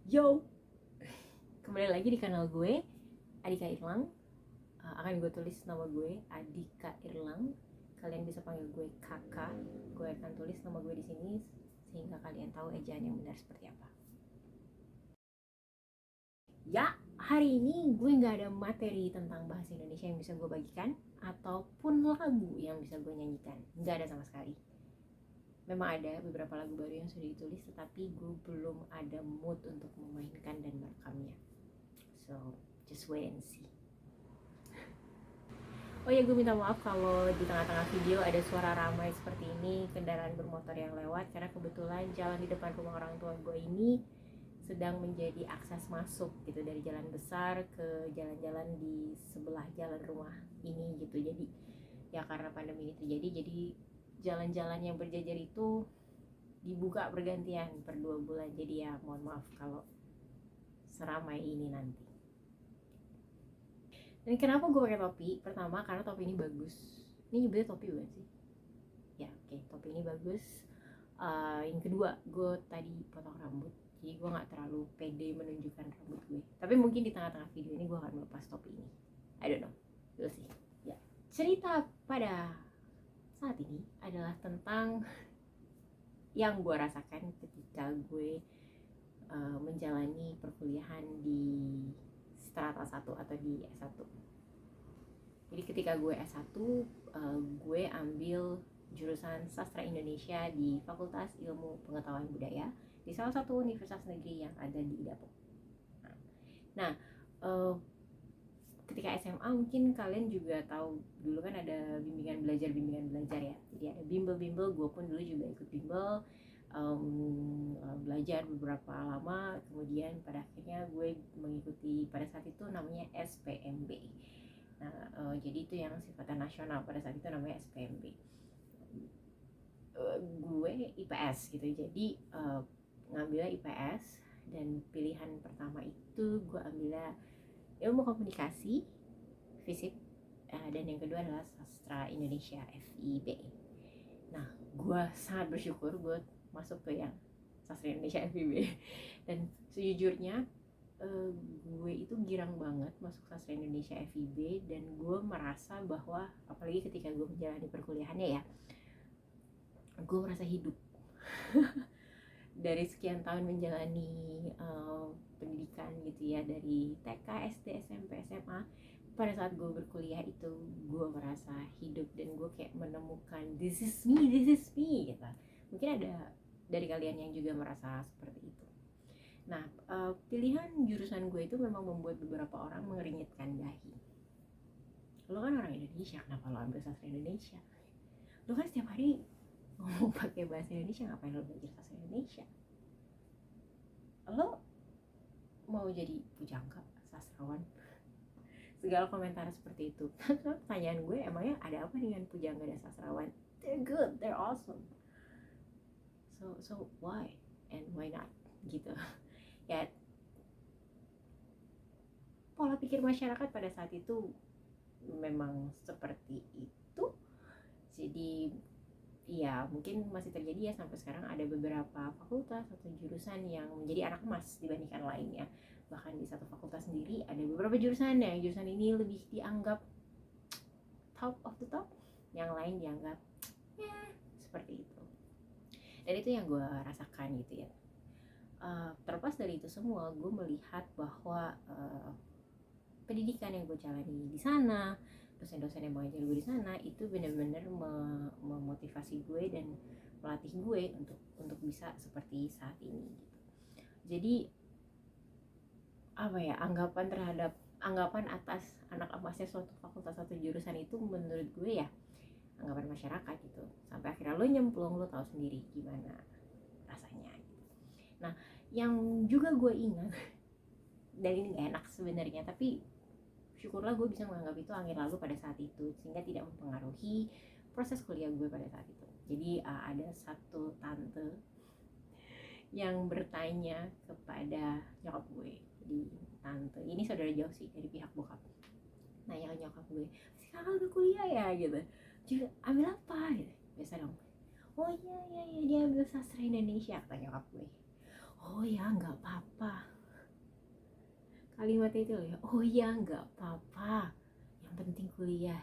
Yo, kembali lagi di kanal gue, Adika Irlang. Akan gue tulis nama gue Adika Irlang. Kalian bisa panggil gue kakak. Gue akan tulis nama gue di sini sehingga kalian tahu ejaan yang benar seperti apa. Ya, hari ini gue nggak ada materi tentang bahasa Indonesia yang bisa gue bagikan ataupun lagu yang bisa gue nyanyikan. Nggak ada sama sekali. Memang ada beberapa lagu baru yang sudah ditulis, tetapi gue belum ada mood untuk memainkan dan merekamnya. So, just wait and see. Oh ya, gue minta maaf kalau di tengah-tengah video ada suara ramai seperti ini, kendaraan bermotor yang lewat, karena kebetulan jalan di depan rumah orang tua gue ini sedang menjadi akses masuk gitu, dari jalan besar ke jalan-jalan di sebelah jalan rumah ini gitu. Jadi ya karena pandemi ini terjadi, jadi jalan-jalan yang berjajar itu dibuka bergantian per 2 bulan. Jadi ya mohon maaf kalau seramai ini nanti. Dan kenapa gue pakai topi? Pertama karena topi ini bagus. Ini nyebutnya topi bukan sih? Ya oke, topi ini bagus. Yang kedua, gue tadi potong rambut, jadi gue nggak terlalu pede menunjukkan rambut gue. Tapi mungkin di tengah-tengah video ini gue akan melepas topi ini. I don't know, we'll see. Ya, cerita pada saat ini adalah tentang yang gue rasakan ketika gue menjalani perkuliahan di strata 1 atau di S1. Jadi ketika gue S1, gue ambil jurusan Sastra Indonesia di Fakultas Ilmu Pengetahuan Budaya di salah satu universitas negeri yang ada di Depok. Nah, ketika SMA mungkin kalian juga tahu dulu kan ada bimbingan belajar ya. Jadi ada bimbel, gue pun dulu juga ikut bimbel, belajar beberapa lama, kemudian pada akhirnya gue mengikuti pada saat itu namanya SPMB. Nah, jadi itu yang sifatnya nasional, pada saat itu namanya SPMB. Gue IPS gitu, jadi ngambilnya IPS, dan pilihan pertama itu gue ambilnya ilmu komunikasi, fisik, dan yang kedua adalah sastra Indonesia FIB. Nah, gue sangat bersyukur gue masuk ke yang sastra Indonesia FIB, dan sejujurnya gue itu girang banget masuk sastra Indonesia FIB, dan gue merasa bahwa apalagi ketika gue menjalani perkuliahannya ya, gue merasa hidup. Dari sekian tahun menjalani pendidikan gitu ya, dari TK, SD, SMP, SMA, pada saat gue berkuliah itu gue merasa hidup, dan gue kayak menemukan this is me gitu. Mungkin ada dari kalian yang juga merasa seperti itu. Nah, pilihan jurusan gue itu memang membuat beberapa orang mengeringitkan dahi. Lo kan orang Indonesia, kenapa lo ambil sastra Indonesia? Lo kan setiap hari ngomong pakai bahasa Indonesia, ngapain lo belajar sastra Indonesia? Lo mau jadi pujangga, sastrawan? Segala komentar seperti itu. Pertanyaan gue, emangnya ada apa dengan pujangga dan sastrawan? They're good, they're awesome. So why and why not gitu. Ya, pola pikir masyarakat pada saat itu memang seperti itu. Jadi ya mungkin masih terjadi ya sampai sekarang, ada beberapa fakultas atau jurusan yang menjadi anak emas dibandingkan lainnya. Bahkan di satu fakultas sendiri ada beberapa jurusan yang jurusan ini lebih dianggap top of the top, yang lain dianggap ya seperti itu. Dan itu yang gue rasakan gitu ya. Terlepas dari itu semua, gue melihat bahwa pendidikan yang gue jalani di sana, dosen-dosen yang mengajar gue di sana itu benar-benar memotivasi gue dan melatih gue untuk bisa seperti saat ini gitu. Jadi apa ya, anggapan atas anak emasnya suatu fakultas atau jurusan itu menurut gue ya anggapan masyarakat gitu, sampai akhirnya lo nyemplung, lo tahu sendiri gimana rasanya gitu. Nah, yang juga gue ingat dan ini gak enak sebenarnya, tapi syukurlah gue bisa menganggap itu angin lalu pada saat itu, sehingga tidak mempengaruhi proses kuliah gue pada saat itu. Jadi ada satu tante yang bertanya kepada nyokap gue. Jadi tante ini saudara jauh sih dari pihak bokap, nanya ke nyokap gue, si kakak udah kuliah ya gitu, jadi ambil apa gitu. Biasa dong, oh iya dia ambil sastra Indonesia, kata nyokap gue. Oh ya nggak apa-apa, kalimatnya itu loh ya, oh iya nggak apa-apa, yang penting kuliah.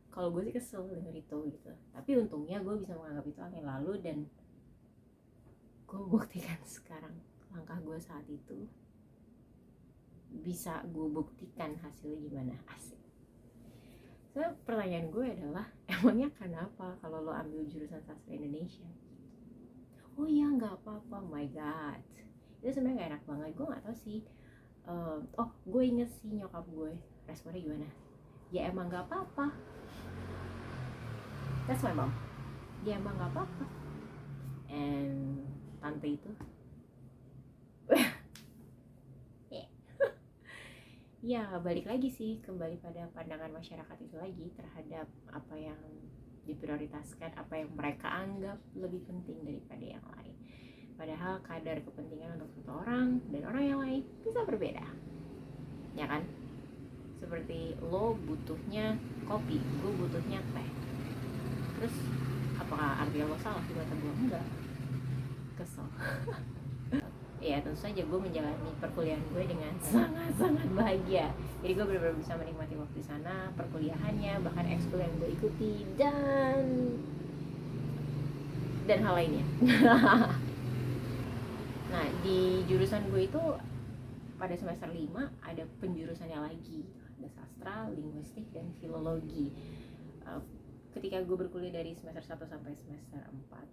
Kalau gue sih kesel denger itu gitu, tapi untungnya gue bisa menganggap itu angin lalu, dan gue buktikan sekarang langkah gue saat itu bisa gue buktikan hasilnya gimana. Asik. So, pertanyaan gue adalah, emangnya kenapa kalau lo ambil jurusan sastra Indonesia? Oh iya nggak apa-apa, my god, itu sebenarnya gak enak banget. Gue nggak tahu sih. Oh, gue inget sih nyokap gue responnya gimana. Ya emang nggak apa-apa. That's my mom. Ya emang nggak apa-apa. And tante itu, ya balik lagi sih, kembali pada pandangan masyarakat itu lagi terhadap apa yang diprioritaskan, apa yang mereka anggap lebih penting daripada yang lain. Padahal kadar kepentingan untuk satu orang dan orang yang lain bisa berbeda, ya kan? Seperti lo butuhnya kopi, gue butuhnya teh. Terus apakah artinya lo salah di mata gue? Enggak. Kesel. Ya tentu saja gue menjalani perkuliahan gue dengan sangat-sangat bahagia. Jadi gue benar-benar bisa menikmati waktu di sana, perkuliahannya, bahkan ekskul yang gue ikuti, dan hal lainnya. Nah di jurusan gue itu pada semester 5 ada penjurusannya lagi, ada sastra, linguistik, dan filologi. Ketika gue berkuliah dari semester 1 sampai semester 4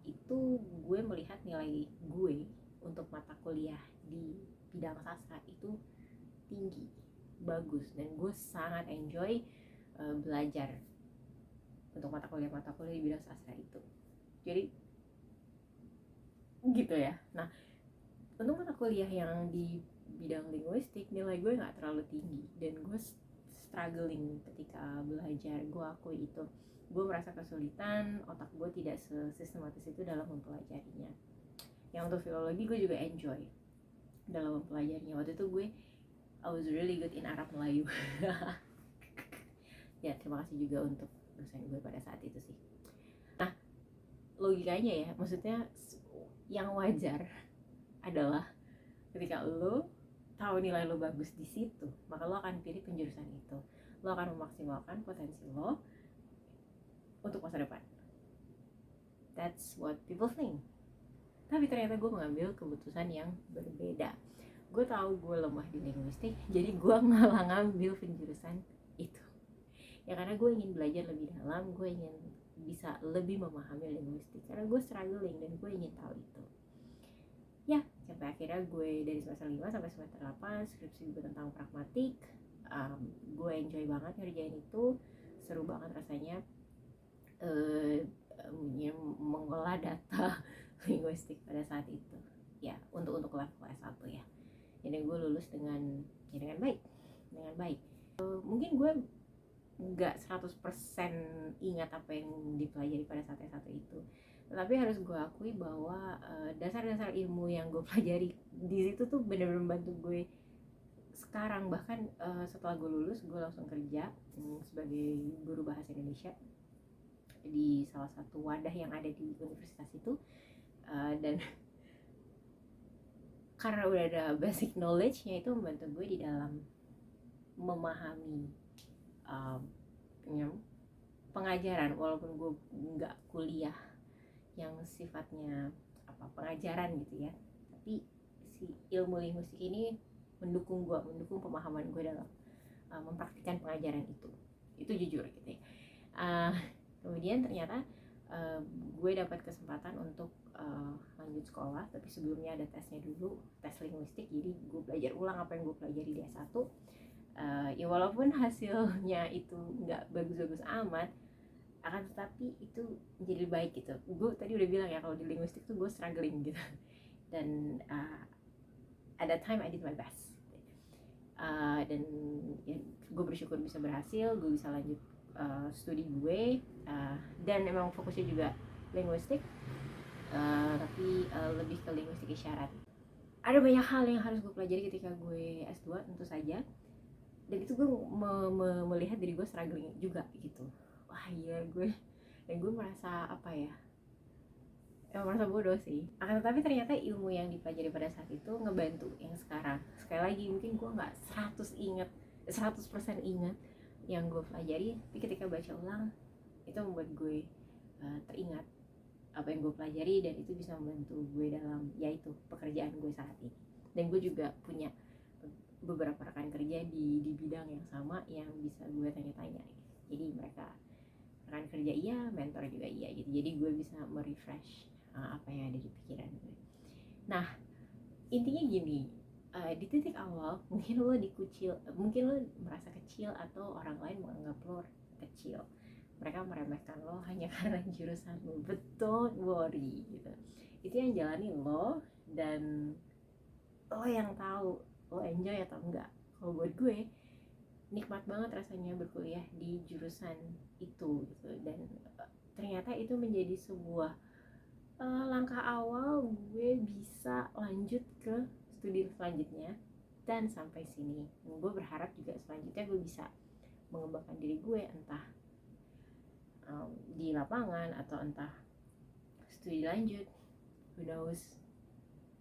itu gue melihat nilai gue untuk mata kuliah di bidang sastra itu tinggi, bagus, dan gue sangat enjoy belajar untuk mata kuliah di bidang sastra itu. Jadi gitu ya. Nah untuk mata kuliah yang di bidang linguistik nilai gue nggak terlalu tinggi, dan gue struggling ketika belajar. Gue akui itu, gue merasa kesulitan, otak gue tidak sesistematis itu dalam mempelajarinya. Yang untuk filologi gue juga enjoy dalam mempelajarinya. Waktu itu I was really good in Arab Melayu. Ya terima kasih juga untuk dosen gue pada saat itu sih. Nah logikanya ya, maksudnya yang wajar adalah ketika lo tahu nilai lo bagus di situ, maka lo akan pilih penjurusan itu. Lo akan memaksimalkan potensi lo untuk masa depan. That's what people think. Tapi ternyata gue mengambil keputusan yang berbeda. Gue tahu gue lemah di linguistik, jadi gue malah ngambil penjurusan itu. Ya karena gue ingin belajar lebih dalam, gue ingin bisa lebih memahami linguistik, karena gue struggling dan gue ingin tahu itu. Ya, sampai akhirnya gue dari semester 5 sampai semester 8 skripsi gue tentang pragmatik. Gue enjoy banget ngerjain itu, seru banget rasanya. Mengolah data linguistik pada saat itu ya, untuk level S1 ya. Jadi gue lulus dengan baik. Mungkin gue nggak 100% ingat apa yang dipelajari pada saat S1 itu, tetapi harus gue akui bahwa dasar-dasar ilmu yang gue pelajari di situ tuh benar-benar membantu gue sekarang. Bahkan setelah gue lulus, gue langsung kerja sebagai guru bahasa Indonesia di salah satu wadah yang ada di universitas itu. Dan karena udah ada basic knowledge-nya, itu membantu gue di dalam memahami pengajaran, walaupun gue nggak kuliah yang sifatnya pengajaran gitu ya, tapi si ilmu linguistik ini mendukung pemahaman gue dalam mempraktikkan pengajaran itu jujur gitu ya. Kemudian ternyata gue dapat kesempatan untuk lanjut sekolah, tapi sebelumnya ada tesnya dulu, tes linguistik. Jadi gue belajar ulang apa yang gue pelajari di S1. Ya walaupun hasilnya itu nggak bagus-bagus amat, akan tetapi itu menjadi baik gitu. Gue tadi udah bilang ya, kalau di linguistik tuh gue struggling gitu, dan at that time I did my best. Dan ya, gue bersyukur bisa berhasil, gue bisa lanjut studi gue, dan memang fokusnya juga linguistik, tapi lebih ke linguistik isyarat. Ada banyak hal yang harus gue pelajari ketika gue S2 tentu saja, dan itu gue melihat diri gue struggling juga gitu. Wah iya, gue merasa emang merasa bodoh sih. Akan tetapi ternyata ilmu yang dipelajari pada saat itu ngebantu yang sekarang. Sekali lagi mungkin gue nggak 100% ingat yang gue pelajari, tapi ketika baca ulang itu membuat gue teringat apa yang gue pelajari, dan itu bisa membantu gue dalam yaitu pekerjaan gue saat ini. Dan gue juga punya beberapa rekan kerja di bidang yang sama yang bisa gue tanya-tanya. Jadi mereka rekan kerja iya, mentor juga iya gitu. Jadi gue bisa merefresh apa yang ada di pikiran gue. Nah, intinya gini, di titik awal mungkin lo mungkin lo merasa kecil atau orang lain menganggap lo kecil. Mereka meremehkan lo hanya karena jurusan lo, but don't worry gitu. Itu yang jalani lo, dan lo yang tahu lo enjoy atau enggak. Kalau buat gue nikmat banget rasanya berkuliah di jurusan itu gitu, dan ternyata itu menjadi sebuah langkah awal gue bisa lanjut ke studi selanjutnya. Dan sampai sini gue berharap juga selanjutnya gue bisa mengembangkan diri gue, entah di lapangan atau entah studi lanjut, who knows,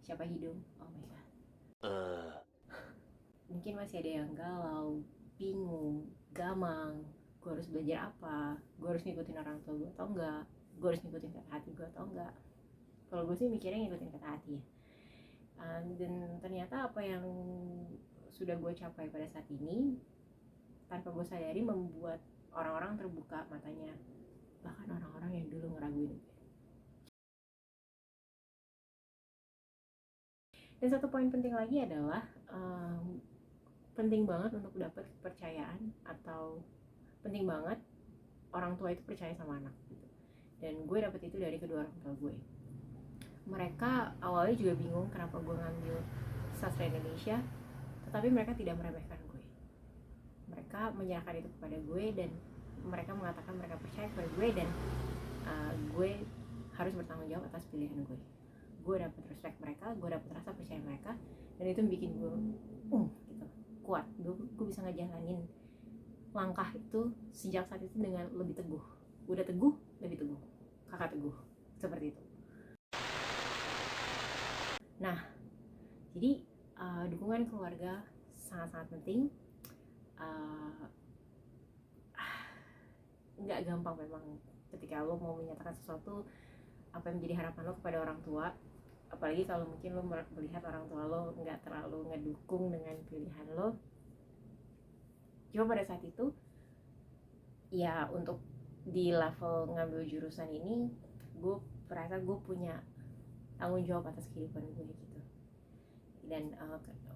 siapa hidung, oh my god. Mungkin masih ada yang galau, bingung, gamang, gue harus belajar apa, gue harus ngikutin orang tua gue atau enggak, gue harus ngikutin kata hati gue atau enggak. Kalau gue sih mikirnya ngikutin kata hati ya. Dan ternyata apa yang sudah gue capai pada saat ini tanpa gue sadari membuat orang-orang terbuka matanya, bahkan orang-orang yang dulu ngeraguin gue. Dan satu poin penting lagi adalah penting banget untuk dapat kepercayaan, atau penting banget orang tua itu percaya sama anak gitu. Dan gue dapet itu dari kedua orang tua gue. Mereka awalnya juga bingung kenapa gue ngambil sastra Indonesia, tetapi mereka tidak meremehkan gue. Mereka menyerahkan itu kepada gue, dan mereka mengatakan mereka percaya kepada gue, dan gue harus bertanggung jawab atas pilihan gue. Gue dapet respect mereka, gue dapet rasa percaya mereka, dan itu bikin gue gitu, kuat. Gue bisa ngejalanin langkah itu sejak saat itu dengan lebih teguh. Udah teguh, lebih teguh, kakak teguh, seperti itu. Nah, jadi dukungan keluarga sangat-sangat penting. Nggak gampang memang ketika lo mau menyatakan sesuatu apa yang menjadi harapan lo kepada orang tua, apalagi kalau mungkin lo melihat orang tua lo nggak terlalu ngedukung dengan pilihan lo. Cuma pada saat itu ya, untuk di level ngambil jurusan ini, gue merasa gue punya tanggung jawab atas kehidupan gue gitu. Dan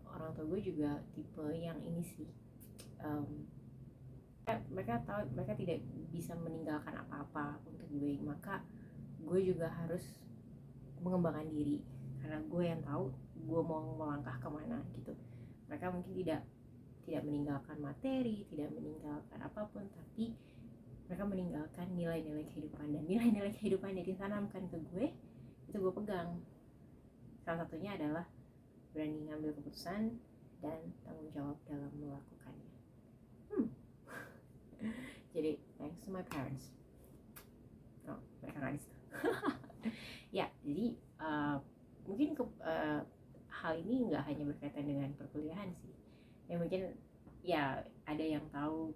orang tua gue juga tipe yang ini sih, mereka tahu mereka tidak bisa meninggalkan apa-apa untuk gue, maka gue juga harus mengembangkan diri karena gue yang tahu gue mau melangkah kemana gitu. Mereka mungkin tidak meninggalkan materi, tidak meninggalkan apapun, tapi mereka meninggalkan nilai-nilai kehidupan, dan nilai-nilai kehidupan yang ditanamkan ke gue itu gue pegang. Salah satunya adalah berani ngambil keputusan dan tanggung jawab dalam melakukannya. Jadi thanks to my parents. Mereka nggak di situ. Ya, jadi mungkin hal ini nggak hanya berkaitan dengan perkuliahan sih. Ya mungkin ya ada yang tahu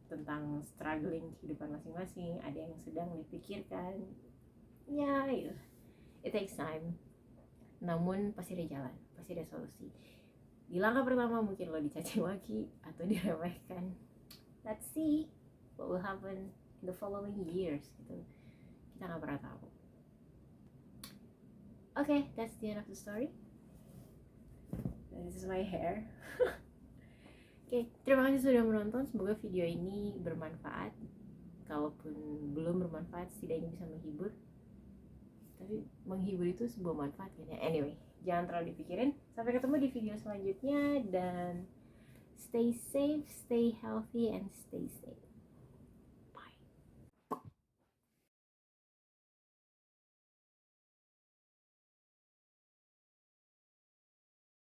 tentang struggling kehidupan masing-masing, ada yang sedang dipikirkan. Ya, it takes time. Namun pasti ada jalan, pasti ada solusi. Di langkah pertama mungkin lo dicaci maki atau diremehkan. Let's see what will happen in the following years gitu. Kita nggak pernah tahu. Okay, that's the end of the story. This is my hair. Oke, terima kasih sudah menonton. Semoga video ini bermanfaat. Kalaupun belum bermanfaat, setidaknya bisa menghibur. Tapi menghibur itu sebuah manfaat kan ya. Anyway, jangan terlalu dipikirin. Sampai ketemu di video selanjutnya, dan stay safe, stay healthy, and stay safe.